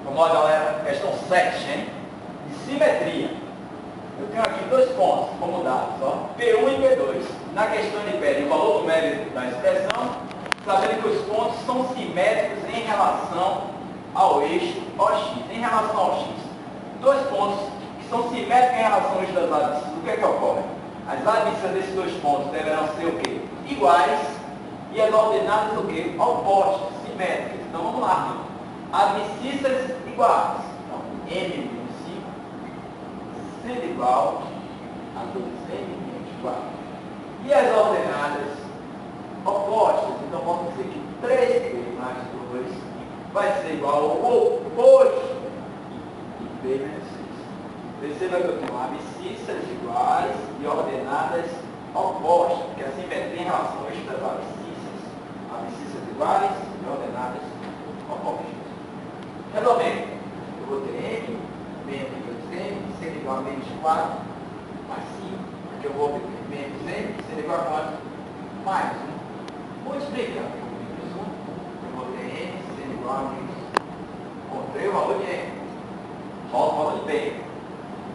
Vamos lá, galera. Questão 7, hein? De simetria. Eu tenho aqui dois pontos como dados, ó, P1 e P2. Na questão ele pede o valor numérico da expressão, sabendo que os pontos são simétricos em relação ao eixo OX. Em relação ao X. Dois pontos que são simétricos em relação ao eixo das abscissas. O que é que ocorre? As abscissas desses dois pontos deverão ser o quê? Iguais e as ordenadas o quê? Opostas, simétricas. Então vamos lá. Abscissas iguais. Então, M menos 5 sendo igual a 2M menos 4. E as ordenadas opostas. Então vamos dizer que 3P mais 2 vai ser igual ao oposto de P menos 6. Perceba que eu tenho abscissas iguais e ordenadas opostas, porque a simetria em relação ao eixo das abscissas. Abscissas iguais e ordenadas opostas. Resolvendo, eu vou ter M menos 2M sendo igual a menos 4 mais 5. Aqui eu vou ter menos M sendo igual a quanto? Mais 1. Multiplicar por menos 1, eu vou ter M sendo igual a menos 1. Encontrei o valor de M. Volto o valor de P.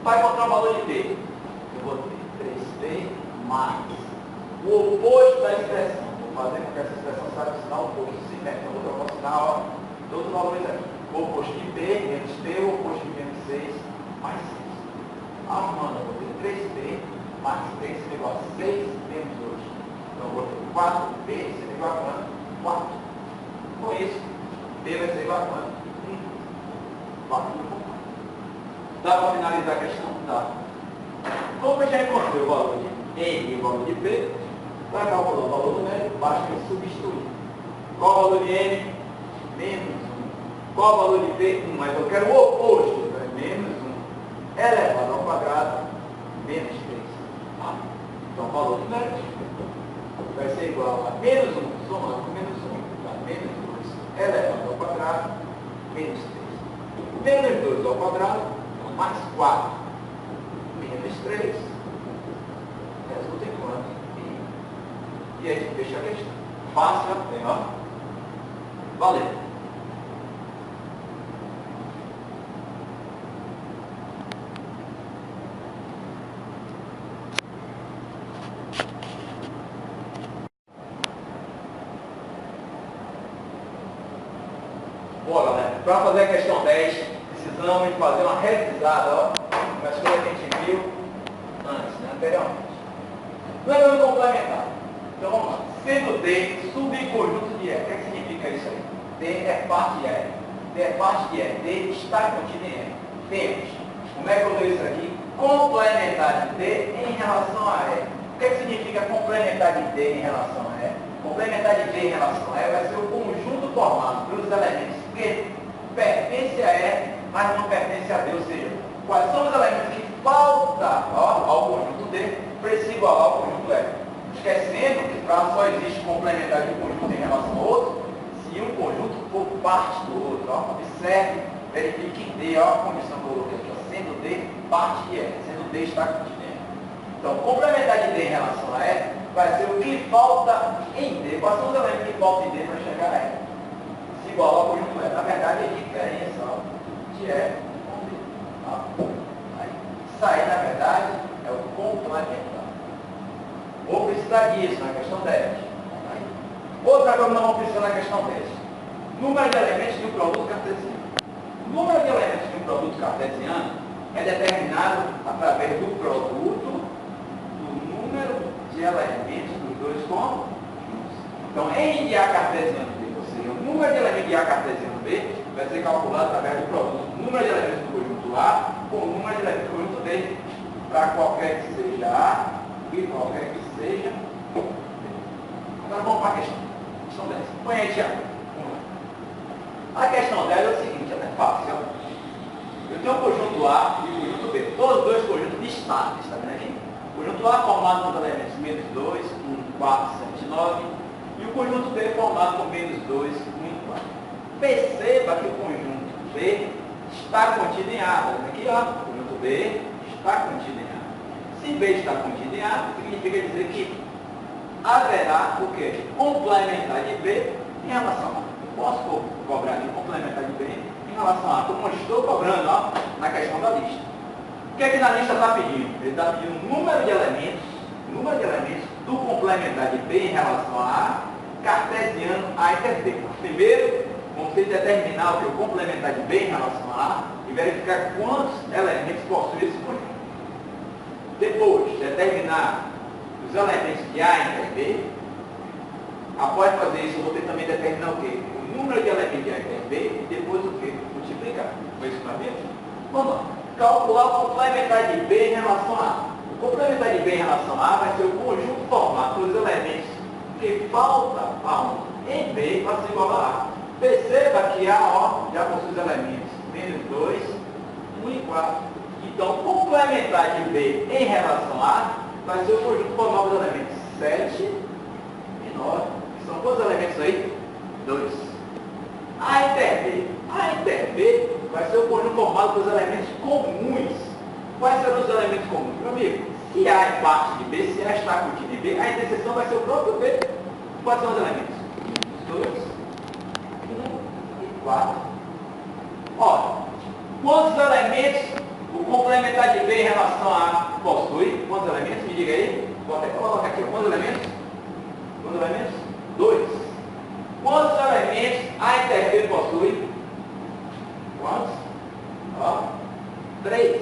Para encontrar o valor de P, eu vou ter 3P mais o oposto da expressão. Vou fazer com que essa expressão saiba sinal oposto simétrico. Eu vou proporcionar, ó, todos os valores aqui. O oposto de P menos P, o oposto de menos 6 mais 6. Arrumando, eu vou ter 3P mais 3 sendo igual a 6 menos 2. Então eu vou ter 4P sendo igual a quanto? 4. Com isso, P vai ser igual a quanto? 4. Dá para finalizar a questão? Dá. Como eu já encontrei o valor de M e o valor de P, para calcular o valor numérico, basta eu substituir. Qual o valor de M? Menos 1. Qual o valor de P? 1. Mas eu quero o oposto, então é menos 1 elevado ao quadrado, menos 3. Então o valor numérico vai ser igual a menos 1, somando com menos 1, dá menos 2 elevado ao quadrado, menos 3. Menos 2 ao quadrado, mais 4, menos 3, resulta em quanto? E aí a gente fecha a questão. Fácil até, ó. Valeu. Boa, galera. Para fazer a questão 10, precisamos fazer uma revisada, ó, das coisas que a gente viu antes, né, anteriormente. Número complementar. Então vamos lá. Sendo D subconjunto de E. O que é que significa isso aí? D é parte de E. D é parte de E. D está contido em E. Temos, como é que eu vejo isso aqui? Complementar de D em relação a E. O que é que significa complementar de D em relação a E? Complementar de D em relação a E vai ser o conjunto formado pelos elementos que pertencem a E, mas não pertence a D, ou seja, quais são os elementos que faltam ao conjunto D para se igualar ao conjunto E. Esquecendo que só existe complementar de um conjunto em relação ao outro, se um conjunto for parte do outro. Ó. Observe, verifique em D, ó, a condição que eu coloquei aqui, ó, sendo D parte de E, sendo D está contido em E. Então, complementar de D em relação a E vai ser o que falta em D. Quais são os elementos que faltam em D para chegar a E? Se igualar ao conjunto E. Na verdade, é a diferença, ó, de E com D. Tá? Aí, isso aí, na verdade, é o complementar. Vou precisar disso na questão 10. Aí. Outra coisa que nós vamos precisar na questão 10. Número de elementos de um produto cartesiano. O número de elementos de um produto cartesiano é determinado através do produto do número de elementos dos dois conjuntos. Então, N de A cartesiano B, ou seja, o número de elementos de A cartesiano B vai ser calculado através do produto do número de elementos do conjunto A com o número de elementos do conjunto B, para qualquer que seja A e qualquer que seja. Agora vamos para a questão 10. Põe aí, Tiago. A questão 10 é o seguinte, é fácil. Eu tenho o conjunto A e o conjunto B. Todos os dois conjuntos estáveis, está vendo aqui? O conjunto A formado por elementos menos 2, 1, 4, 7, 9. E o conjunto B formado por menos 2, 1 e 4. Perceba que o conjunto B está contido em A. Está vendo aqui, ó? O conjunto B está contido em A. Se B está contido em A, significa dizer que haverá o quê? Complementar de B em relação a A. Eu posso cobrar aqui complementar de B em em relação a, como eu estou cobrando, ó, na questão da lista. O que é que na lista está pedindo? Ele está pedindo o número de elementos do complementar de B em relação a cartesiano A inter B. Primeiro, vamos ter que determinar o que é o complementar de B em relação a A e verificar quantos elementos possui esse conjunto. Depois, determinar os elementos de A inter B. Após fazer isso, eu vou ter também determinar o quê? O número de elementos de A inter B e depois o quê? Multiplicar. Foi isso que nós vimos? Vamos lá. Calcular o complementar de B em relação a A. O complementar de B em relação a A vai ser o conjunto formado pelos elementos que falta a 1 em B para se igualar a A. Perceba que A, ó, já possui os elementos menos 2, 1 e 4. Então, o complementar de B em relação a A vai ser o conjunto formado pelos elementos 7 e 9. São quantos elementos aí? 2. A inter B. A inter B vai ser o conjunto formado pelos elementos comuns. Quais serão os elementos comuns? Meu amigo, se A é parte de B, se A está contida em B, a interseção vai ser o próprio B. Quais são os elementos? 2, 1 e 4. Olha, quantos elementos o complementar de B em relação a A possui? Quantos elementos? Me diga aí. Vou até colocar aqui. Quantos elementos? Quantos elementos? 2. Quantos elementos A inter B possui? Quantos? Ó, 3.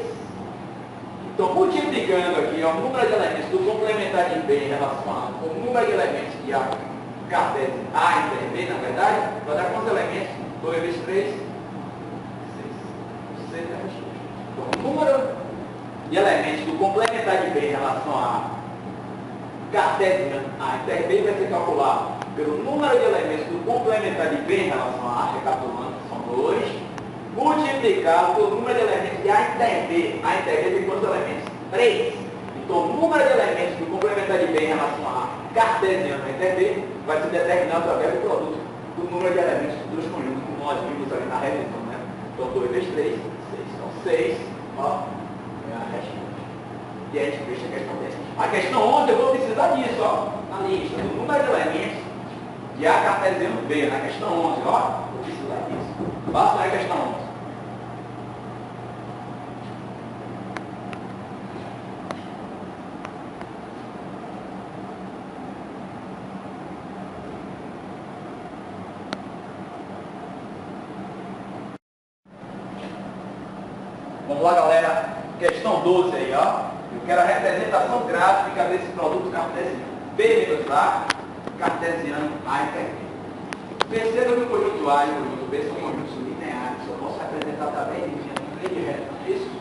Então, multiplicando aqui ó, o número de elementos do complementar de B em relação a A com o número de elementos de A cartesiano A inter B, na verdade, vai dar quantos elementos? 2 vezes 3, 6. 6 vezes 2. Então, o número de elementos do complementar de B em relação a cartesiano A inter B vai ser calculado pelo número de elementos do complementar de B em relação a A, recapitulando, são 2, multiplicado pelo número de elementos de A inter B. A inter B tem quantos elementos? 3. Então, o número de elementos do complementar de B em relação a cartesiano A inter B vai ser determinado através do produto do número de elementos dos conjuntos, como nós vimos ali na revisão, né? Então, 2 vezes 3, 6. Então, 6, ó, é a resposta. E a gente fecha a questão 10. A questão 11, eu vou precisar disso, ó, na lista, do número de elementos de A cartesiano B, na questão 11, ó, vou precisar disso. Faça a questão 11. Vamos lá, galera. Questão 12 aí, ó. Eu quero a representação gráfica desse produto cartesiano. B menos A, cartesiano A inter B. Perceba que o conjunto A e o conjunto B são conjuntos lineares. Eu posso representar através de linha de reta. Isso?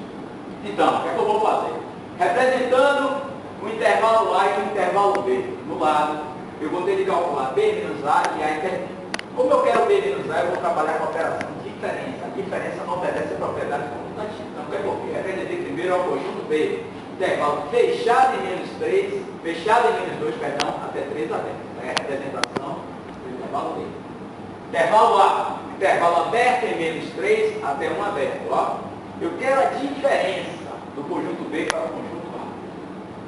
Então, o que é que eu vou fazer? Representando o intervalo A e o intervalo B no lado, eu vou ter que calcular B menos A e A inter B. Como eu quero B menos A, eu vou trabalhar com a operação de diferença. A diferença não obedece a propriedade comutativa. Então, é porque representei primeiro ao conjunto B, intervalo fechado em menos 3, fechado em menos 2, perdão, até 3 aberto. É a representação do intervalo B. Intervalo A, intervalo aberto em menos 3 até 1 aberto. Ó. Eu quero a diferença do conjunto B para o conjunto A.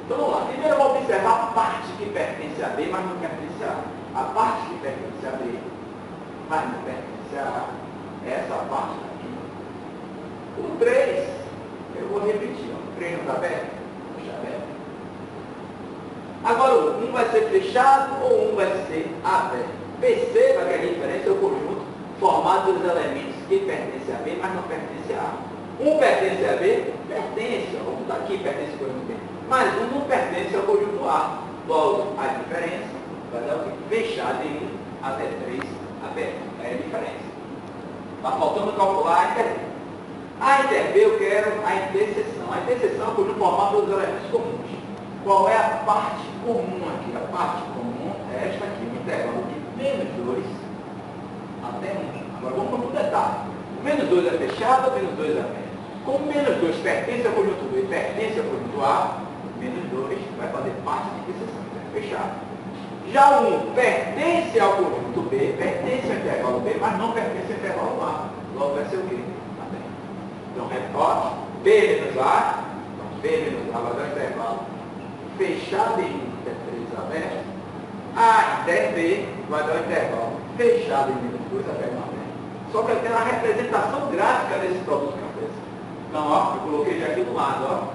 Então vamos lá. Primeiro eu vou observar a parte que pertence a B, mas não pertence a A. A parte que pertence a B, mas não pertence a A. Essa parte aqui. O 3, eu vou repetir. Ó. O 3 não está aberto? Deixa aberto. Agora o 1 vai ser fechado ou 1 vai ser aberto. Perceba que a diferença é o conjunto formado dos elementos que pertencem a B, mas não pertencem a A. Um pertence a B? Pertence. Vamos botar aqui, pertence ao conjunto B. Mas um não pertence ao conjunto A. Logo, a diferença vai dar o quê? Fechado em 1 até 3 aberto. É a diferença. Está faltando calcular a inter B. A inter B eu quero a interseção. A interseção é o conjunto formado pelos elementos comuns. Qual é a parte comum aqui? A parte comum é esta aqui, o intervalo de menos 2 até 1. Agora vamos para o detalhe. O menos 2 é fechado, o menos 2 é aberto. Como menos 2 pertence ao conjunto B, pertence ao conjunto A, menos 2 vai fazer parte da interseção, é fechado. Já o 1 pertence ao conjunto B, pertence ao intervalo B, mas não pertence ao intervalo A. Logo vai ser o quê? Aberto. Então, recorte, B menos A, então B menos A vai dar o intervalo fechado em 1 até 3 aberto. A inter B vai dar o intervalo fechado em menos 2 até 1 aberto. Só que eu tenho a representação gráfica desse produto que eu fiz. Então, ó, eu coloquei já aqui do lado, ó,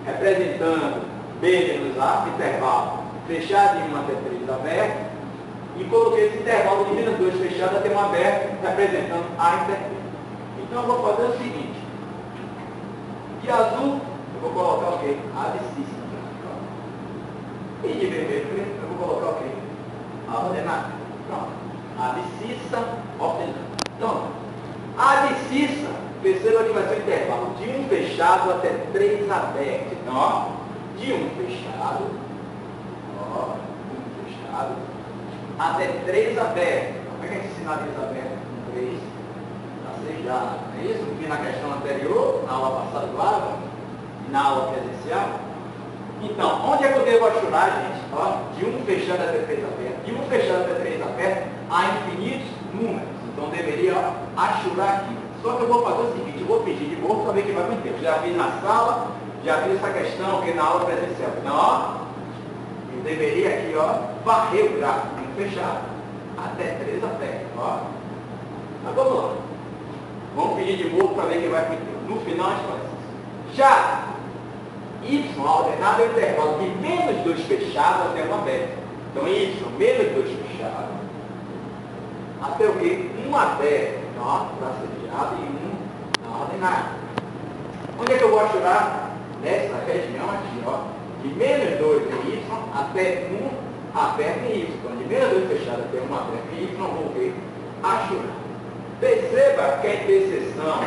representando B menos A, intervalo fechado em 1 até 3 aberto, e coloquei esse intervalo de menos 2 fechado até 1 aberto, representando A intervalo. Então eu vou fazer o seguinte, de azul eu vou colocar o quê? A de cis. E de vermelho eu vou colocar o quê? A ordenada. Pronto. A de cissa ordenada. Então, a de cissa, perceba que vai ser o intervalo de 1 fechado até 3 aberto. Então, ó, de 1 fechado, ó, 1 fechado, até 3 aberto. Como é que a gente sinaliza aberto? 3 tracejado. É isso? Que na questão anterior, na aula passada do AVA, e na aula presencial. Então, onde é que eu devo achurar, gente? Ó, de 1 fechado até 3 aberto. De 1 fechado até 3 aberto, há infinitos números. Então, eu deveria achurar aqui. Só que eu vou fazer o seguinte, eu vou pedir de novo para ver quem vai com o tempo. Já fiz na sala, já fiz essa questão aqui na aula presencial. Então, ó, eu deveria aqui, ó, varrer o gráfico de 1 fechado até 3 aberto. Ó. Mas vamos lá. Vamos pedir de novo para ver quem vai com o tempo. No final, a gente faz isso. Já Y ordenado é o intervalo de menos 2 fechado até 1 aberto. Então, Y menos 2 fechado até o quê? 1 aberto. Então, ó, tracejado e 1 ordenado. Onde é que eu vou achurar? Nessa região aqui, ó. De menos 2 em Y até 1 aberto em Y. Então, de menos 2 fechado até 1 aberto em Y, eu vou ver achurar. Perceba que a interseção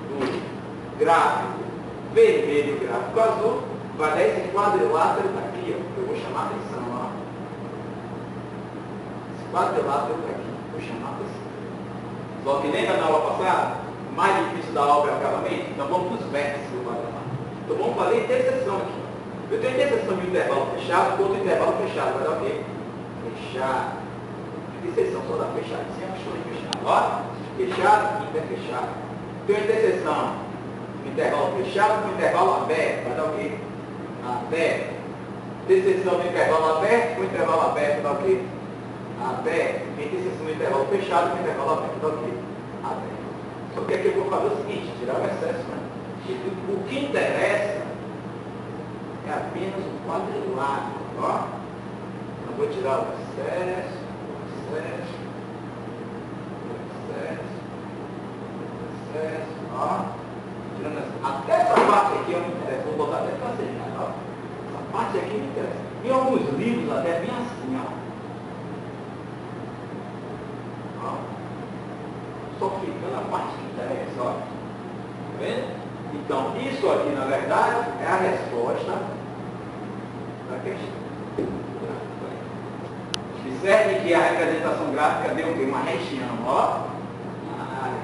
do gráfico vermelho e o gráfico azul vai dar esse quadrilátero aqui, ó, que eu vou chamar a atenção, ó. Esse quadrilátero aqui, vou chamar a atenção. Só que lembra na aula passada, o mais difícil da obra é o acabamento? Então vamos para os vértices do quadrilátero. Então vamos fazer interseção aqui. Eu tenho interseção de um intervalo fechado com outro intervalo fechado, vai dar o quê? Fechado. Interseção só dá fechado, sempre estou em fechado. Ó, fechado, interfechado. Tenho interseção intervalo fechado com intervalo aberto, vai dar o quê? Aberto. Interseção do intervalo aberto com intervalo aberto, dá o quê? Aberto. Interseção do intervalo fechado com intervalo aberto, dá o quê? Aberto. Só que aqui eu vou fazer o seguinte, tirar o excesso, né? O que interessa é apenas o quadrilátero, ó. Eu vou tirar o excesso, ó. Até essa parte aqui eu me interessa, vou botar até para ser, ó. Essa parte aqui me interessa. Em alguns livros até bem assim, ó. Ó. Só ficando a parte que interessa, ó. Tá vendo? Então, isso aqui, na verdade, é a resposta da questão. Observe que a representação gráfica deu o quê? Uma região, ó.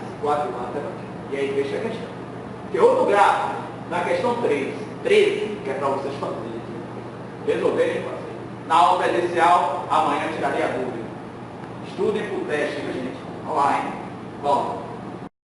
Esse quadrilátero aqui. E aí deixa a questão. Tem outro gráfico, na questão 13, que é para vocês fazerem, resolverem fazer. Na aula presencial, amanhã eu tiraria a dúvida. Estudem para o teste, gente. Olha lá, hein? Vamos.